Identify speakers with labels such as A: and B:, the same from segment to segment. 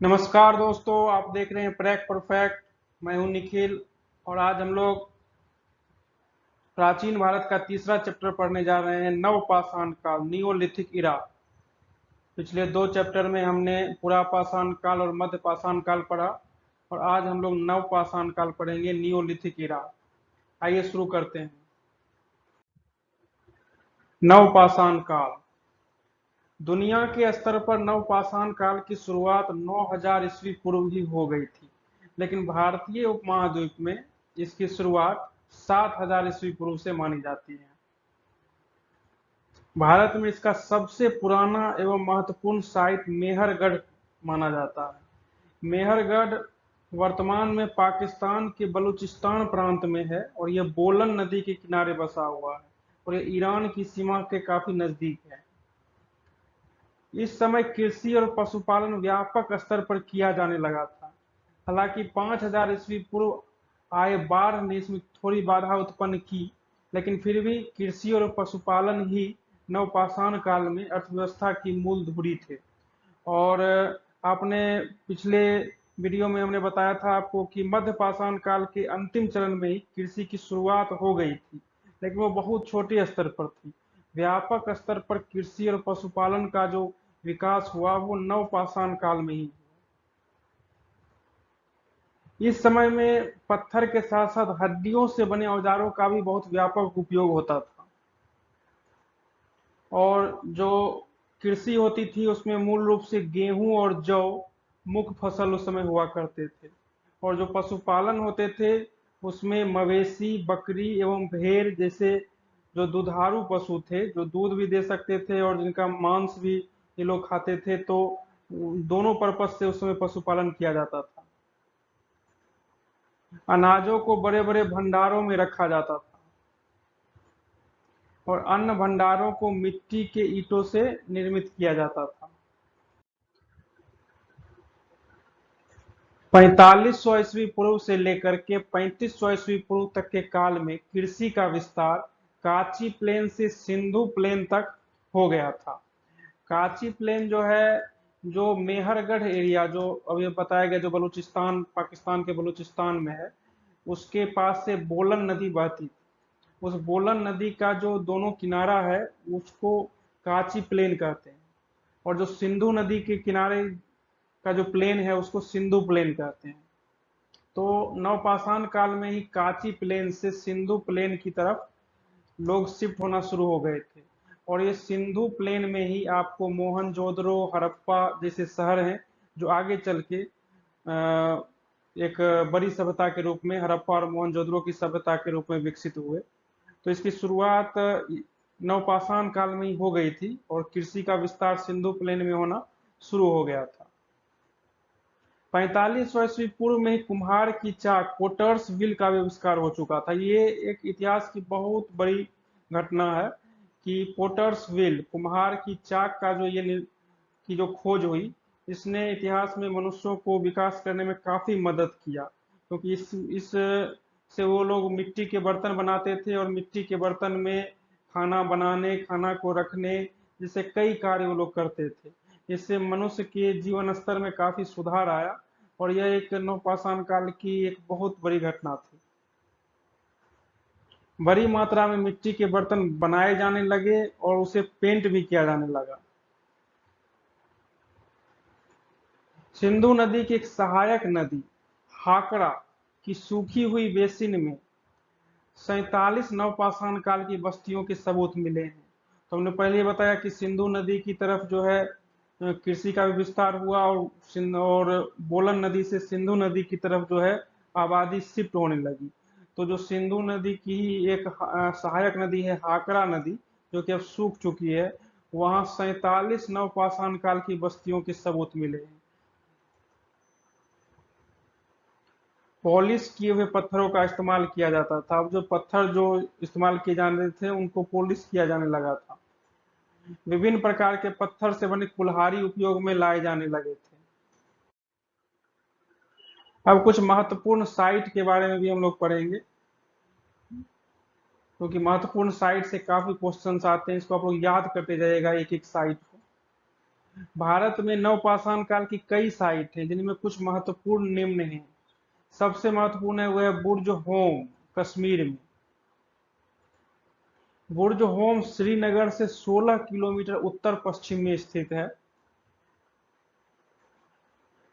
A: नमस्कार दोस्तों, आप देख रहे हैं प्रैक परफेक्ट। मैं हूं निखिल और आज हम लोग प्राचीन भारत का तीसरा चैप्टर पढ़ने जा रहे हैं, नवपाषाण काल, नियोलिथिक इरा। पिछले दो चैप्टर में हमने पुरापाषाण काल और मध्यपाषाण काल पढ़ा और आज हम लोग नवपाषाण काल पढ़ेंगे, नियोलिथिक इरा। आइए शुरू करते हैं। नवपाषाण काल। दुनिया के स्तर पर नवपाषाण काल की शुरुआत 9000 ईस्वी पूर्व ही हो गई थी, लेकिन भारतीय उपमहाद्वीप में इसकी शुरुआत 7000 ईस्वी पूर्व से मानी जाती है। भारत में इसका सबसे पुराना एवं महत्वपूर्ण साइट मेहरगढ़ माना जाता है। मेहरगढ़ वर्तमान में पाकिस्तान के बलूचिस्तान प्रांत में है और यह बोलन नदी के किनारे बसा हुआ है और यह ईरान की सीमा के काफी नजदीक है। इस समय कृषि और पशुपालन व्यापक स्तर पर किया जाने लगा था। हालांकि 5000 ईस्वी पूर्व आए बाढ़ ने इसमें थोड़ी बाधा उत्पन्न की, लेकिन फिर भी कृषि और पशुपालन ही नवपाषाण काल में अर्थव्यवस्था की मूल धुरी थे। और आपने पिछले वीडियो में हमने बताया था आपको कि मध्यपाषाण काल के अंतिम चरण में ही कृषि की शुरुआत हो गई थी, लेकिन वो बहुत छोटे स्तर पर थी। व्यापक स्तर पर कृषि और पशुपालन का जो विकास हुआ वो नवपाषाण काल में ही। इस समय में पत्थर के साथ साथ हड्डियों से बने औजारों का भी बहुत व्यापक उपयोग होता था और जो कृषि होती थी उसमें मूल रूप से गेहूं और जौ मुख्य फसल उस समय हुआ करते थे। और जो पशुपालन होते थे उसमें मवेशी, बकरी एवं भेड़ जैसे जो दुधारू पशु थे, जो दूध भी दे सकते थे और जिनका मांस भी ये लोग खाते थे, तो दोनों पर्पज से उस समय पशुपालन किया जाता था। अनाजों को बड़े बड़े भंडारों में रखा जाता था और अन्न भंडारों को मिट्टी के ईंटों से निर्मित किया जाता था। 4500 ईस्वी पूर्व से लेकर के 3500 ईस्वी पूर्व तक के काल में कृषि का विस्तार काची प्लेन से सिंधु प्लेन तक हो गया था। काची प्लेन जो है, जो मेहरगढ़ एरिया जो अभी बताया गया, जो बलूचिस्तान, पाकिस्तान के बलूचिस्तान में है, उसके पास से बोलन नदी बहती थी। उस बोलन नदी का जो दोनों किनारा है उसको काची प्लेन कहते हैं और जो सिंधु नदी के किनारे का जो प्लेन है उसको सिंधु प्लेन कहते हैं। तो नवपाषाण काल में ही काची प्लेन से सिंधु प्लेन की तरफ लोग शिफ्ट होना शुरू हो गए थे और ये सिंधु प्लेन में ही आपको मोहनजोदड़ो, हड़प्पा जैसे शहर हैं जो आगे चल के एक बड़ी सभ्यता के रूप में हड़प्पा और मोहनजोदड़ो की सभ्यता के रूप में विकसित हुए। तो इसकी शुरुआत नवपाषाण काल में ही हो गई थी और कृषि का विस्तार सिंधु प्लेन में होना शुरू हो गया था। 4500 ईस्वी पूर्व में ही कुम्हार की चाक पोटर्स व्हील का आविष्कार हो चुका था। ये एक इतिहास की बहुत बड़ी घटना है कि पोटर्स व्हील, कुम्हार की चाक का जो की जो खोज हुई, इसने इतिहास में मनुष्यों को विकास करने में काफी मदद किया, क्योंकि इस से वो लोग मिट्टी के बर्तन बनाते थे और मिट्टी के बर्तन में खाना बनाने, खाना को रखने जैसे कई कार्य वो लोग करते थे। इससे मनुष्य के जीवन स्तर में काफी सुधार आया और यह एक नवपाषाण काल की एक बहुत बड़ी घटना थी। बड़ी मात्रा में मिट्टी के बर्तन बनाए जाने लगे और उसे पेंट भी किया जाने लगा। सिंधु नदी की एक सहायक नदी हाकड़ा की सूखी हुई बेसिन में 47 नवपाषाण काल की बस्तियों के सबूत मिले हैं। तो हमने पहले बताया कि सिंधु नदी की तरफ जो है कृषि का भी विस्तार हुआ और बोलन नदी से सिंधु नदी की तरफ जो है आबादी शिफ्ट होने लगी। तो जो सिंधु नदी की ही एक सहायक नदी है हाकड़ा नदी, जो कि अब सूख चुकी है, वहां 47 नवपाषाण काल की बस्तियों के सबूत मिले हैं। पॉलिश किए हुए पत्थरों का इस्तेमाल किया जाता था। अब जो पत्थर जो इस्तेमाल किए जाने थे उनको पॉलिश किया जाने लगा था। विभिन्न प्रकार के पत्थर से बने कुल्हाड़ी उपयोग में लाए जाने लगे थे। अब कुछ महत्वपूर्ण साइट के बारे में भी हम लोग पढ़ेंगे, क्योंकि महत्वपूर्ण साइट से काफी क्वेश्चंस आते हैं। इसको आप लोग याद करते जाइएगा एक एक साइट को। भारत में नवपाषाण काल की कई साइट हैं जिनमें कुछ महत्वपूर्ण निम्न हैं। सबसे महत्वपूर्ण है वह है बुर्ज होम, कश्मीर में। बुर्ज होम श्रीनगर से 16 किलोमीटर उत्तर पश्चिम में स्थित है।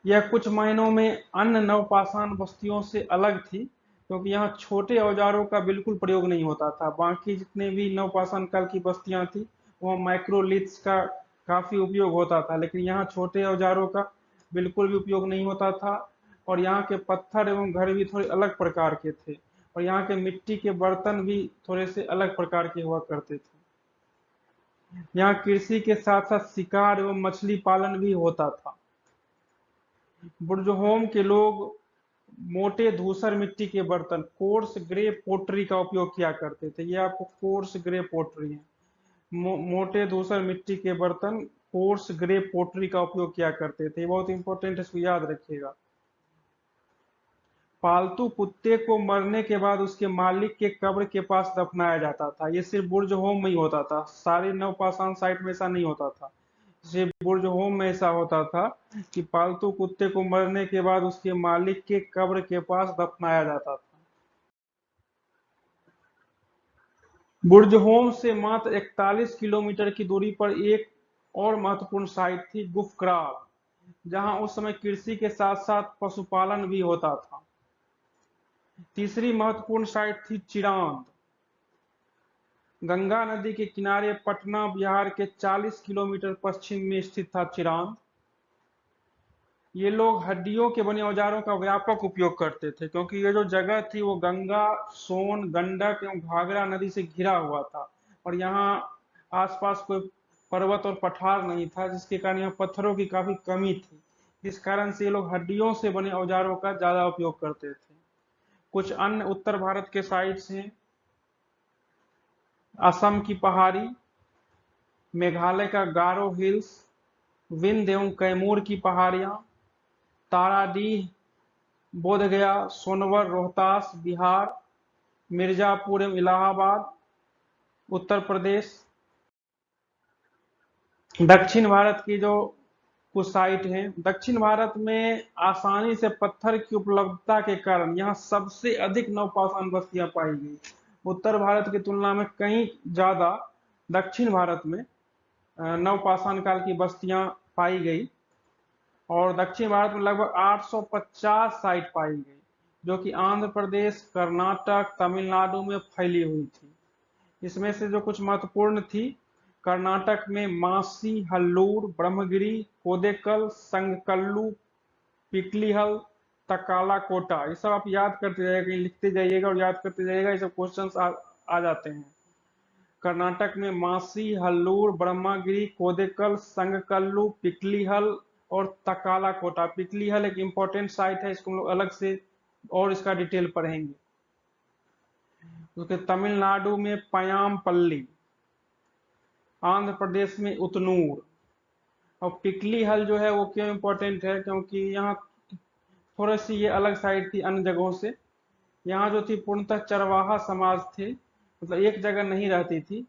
A: यह कुछ मायनों में अन्य नवपाषाण बस्तियों से अलग थी क्योंकि यहाँ छोटे औजारों का बिल्कुल प्रयोग नहीं होता था। बाकी जितने भी नवपाषाण काल की बस्तियां थी वहाँ माइक्रोलिथ्स का काफी उपयोग होता था, लेकिन यहाँ छोटे औजारों का बिल्कुल भी उपयोग नहीं होता था। और यहाँ के पत्थर एवं घर भी थोड़े अलग प्रकार के थे और यहाँ के मिट्टी के बर्तन भी थोड़े से अलग प्रकार के हुआ करते थे। यहाँ कृषि के साथ साथ शिकार एवं मछली पालन भी होता था। बुर्जहोम के लोग मोटे धूसर मिट्टी के बर्तन, कोर्स ग्रे पोटरी का उपयोग किया करते थे। ये आपको कोर्स ग्रे पोटरी है। मोटे धूसर मिट्टी के बर्तन कोर्स ग्रे पोटरी का उपयोग किया करते थे। बहुत इंपॉर्टेंट है, इसको याद रखिएगा। पालतू कुत्ते को मरने के बाद उसके मालिक के कब्र के पास दफनाया जाता था। ये सिर्फ बुर्ज होम में ही होता था, सारी नवपाषाण साइट में ऐसा नहीं होता था। जैसे बुर्ज होम में ऐसा होता था कि पालतू कुत्ते को मरने के बाद उसके मालिक के कब्र के पास दफनाया जाता था। बुर्ज होम से मात्र 41 किलोमीटर की दूरी पर एक और महत्वपूर्ण साइट थी गुफक्राल, जहां उस समय कृषि के साथ साथ पशुपालन भी होता था। तीसरी महत्वपूर्ण साइट थी चिरांद। गंगा नदी के किनारे पटना बिहार के 40 किलोमीटर पश्चिम में स्थित था चिरांद। ये लोग हड्डियों के बने औजारों का व्यापक उपयोग करते थे क्योंकि ये जो जगह थी वो गंगा, सोन, गंडक एवं घाघरा नदी से घिरा हुआ था और यहाँ आसपास कोई पर्वत और पठार नहीं था, जिसके कारण यहाँ पत्थरों की काफी कमी थी। इस कारण से ये लोग हड्डियों से बने औजारों का ज्यादा उपयोग करते थे। कुछ अन्य उत्तर भारत के साइट्स हैं असम की पहाड़ी, मेघालय का गारो हिल्स, विंध्य एवं कैमूर की पहाड़ियां, ताराडीह, बोधगया, सोनवर, रोहतास बिहार, मिर्जापुर एवं इलाहाबाद उत्तर प्रदेश। दक्षिण भारत की जो कुछ साइट हैं, दक्षिण भारत में आसानी से पत्थर की उपलब्धता के कारण यहाँ सबसे अधिक नवपाषाण बस्तियां पाई गई। उत्तर भारत की तुलना में कहीं ज्यादा दक्षिण भारत में नवपाषाण काल की बस्तियां पाई गई और दक्षिण भारत में लगभग 850 साइट पाई गई, जो कि आंध्र प्रदेश, कर्नाटक, तमिलनाडु में फैली हुई थी। इसमें से जो कुछ महत्वपूर्ण थी, कर्नाटक में मासी, हल्लूर, ब्रह्मगिरी, कोदेकल, संगकल्लू, पिकलीहल, तकाला कोटा। ये सब आप याद करते जाइएगा, लिखते जाइएगा और याद करते जाइएगा, ये सब क्वेश्चंस आ जाते हैं। कर्नाटक में मासी, हल्लूर, ब्रह्मगिरी, कोदेकल, संगकल्लू, पिकलीहल और तकाला कोटा। पिकलीहल एक इंपॉर्टेंट साइट है, इसको हम लोग अलग से और इसका डिटेल पढ़ेंगे। उसके तमिलनाडु में पयामपल्ली, आंध्र प्रदेश में उतनूर। और पिकली हल जो है वो क्यों इंपॉर्टेंट है, क्योंकि यहाँ थोड़ी सी ये अलग साइड थी अन्य जगहों से। यहाँ जो थी पूर्णतः चरवाहा समाज थे, मतलब एक जगह नहीं रहती थी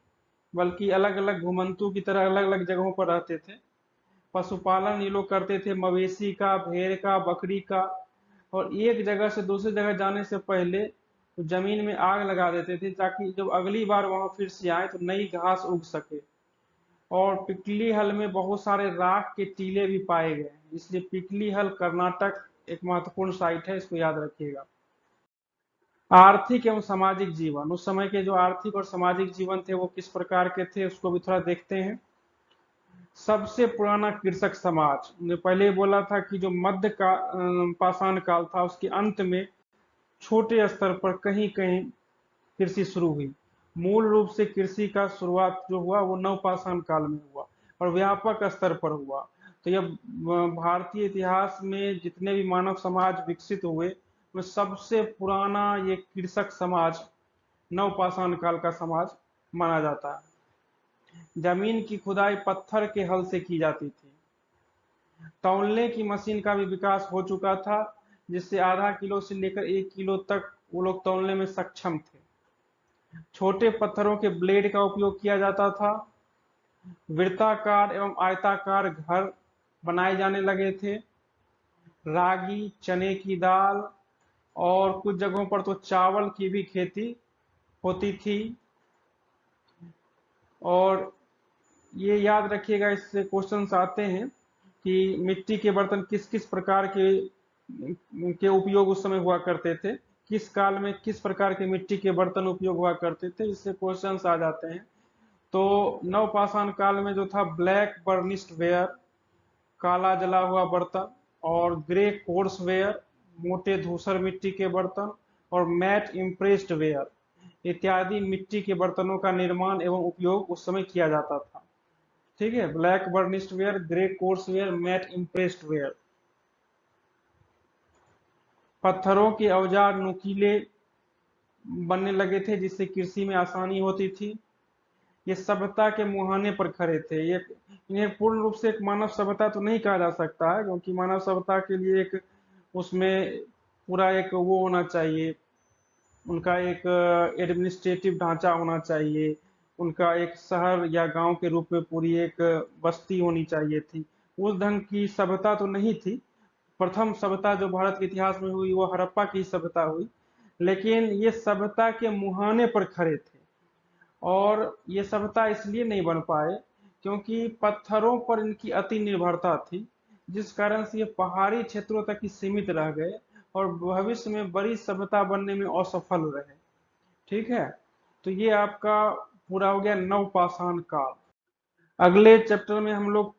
A: बल्कि अलग अलग घुमंतू की तरह अलग अलग जगहों पर रहते थे। पशुपालन ये लोग करते थे, मवेशी का, भेड़ का, बकरी का। और एक जगह से दूसरी जगह जाने से पहले तो जमीन में आग लगा देते थे ताकि जब अगली बार वहां फिर से आए तो नई घास उग सके। और पिकली हल में बहुत सारे राख के टीले भी पाए गए हैं, इसलिए पिकली हल कर्नाटक एक महत्वपूर्ण साइट है, इसको याद रखिएगा। आर्थिक एवं सामाजिक जीवन, उस समय के जो आर्थिक और सामाजिक जीवन थे वो किस प्रकार के थे उसको भी थोड़ा देखते हैं। सबसे पुराना कृषक समाज, ने पहले बोला था कि जो मध्य का पाषाण काल था उसके अंत में छोटे स्तर पर कहीं कहीं कृषि शुरू हुई। मूल रूप से कृषि का शुरुआत जो हुआ वो नवपाषाण काल में हुआ और व्यापक स्तर पर हुआ। तो यह भारतीय इतिहास में जितने भी मानव समाज विकसित हुए में सबसे पुराना ये कृषक समाज नवपाषाण काल का समाज माना जाता है। जमीन की खुदाई पत्थर के हल से की जाती थी। तौलने की मशीन का भी विकास हो चुका था, जिससे आधा किलो से लेकर 1 किलो तक वो लोग तौलने में सक्षम थे। छोटे पत्थरों के ब्लेड का उपयोग किया जाता था। वृत्ताकार एवं आयताकार घर बनाए जाने लगे थे। रागी, चने की दाल और कुछ जगहों पर तो चावल की भी खेती होती थी। और ये याद रखिएगा, इससे क्वेश्चंस आते हैं कि मिट्टी के बर्तन किस किस प्रकार के उपयोग उस समय हुआ करते थे, किस काल में किस प्रकार के मिट्टी के बर्तन उपयोग हुआ करते थे, इससे क्वेश्चंस आ जाते हैं। तो नवपाषाण काल में जो था ब्लैक बर्निश्ड वेयर, काला जला हुआ बर्तन, और ग्रे कोर्स वेयर, मोटे धूसर मिट्टी के बर्तन, और मैट इम्प्रेस्ड वेयर इत्यादि मिट्टी के बर्तनों का निर्माण एवं उपयोग उस समय किया जाता था। ठीक है, black burnished ware, grey coarse ware, matt impressed ware. पत्थरों के औजार नुकीले बनने लगे थे जिससे कृषि में आसानी होती थी। ये सभ्यता के मुहाने पर खड़े थे। ये इन्हें पूर्ण रूप से एक मानव सभ्यता तो नहीं कहा जा सकता है, क्योंकि मानव सभ्यता के लिए एक उसमें पूरा एक वो होना चाहिए, उनका एक एडमिनिस्ट्रेटिव ढांचा होना चाहिए, उनका एक शहर या गांव के रूप में पूरी एक बस्ती होनी चाहिए थी। उस ढंग की सभ्यता तो नहीं थी। प्रथम सभ्यता जो भारत के इतिहास में हुई वो हड़प्पा की सभ्यता हुई, लेकिन ये सभ्यता के मुहाने पर खड़े थे। और ये सभ्यता इसलिए नहीं बन पाए क्योंकि पत्थरों पर इनकी अति निर्भरता थी, जिस कारण से ये पहाड़ी क्षेत्रों तक ही सीमित रह गए और भविष्य में बड़ी सभ्यता बनने में असफल रहे। ठीक है, तो ये आपका पूरा हो गया नवपाषाण काल। अगले चैप्टर में हम लोग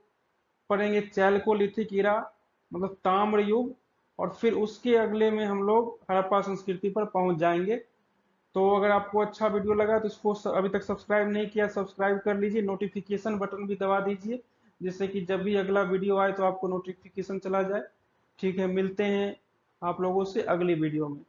A: पढ़ेंगे चैल्कोलिथिक इरा, मतलब ताम्र युग, और फिर उसके अगले में हम लोग हड़प्पा संस्कृति पर पहुंच जाएंगे। तो अगर आपको अच्छा वीडियो लगा तो इसको अभी तक सब्सक्राइब नहीं किया, सब्सक्राइब कर लीजिए, नोटिफिकेशन बटन भी दबा दीजिए, जिससे कि जब भी अगला वीडियो आए तो आपको नोटिफिकेशन चला जाए। ठीक है, मिलते हैं आप लोगों से अगली वीडियो में।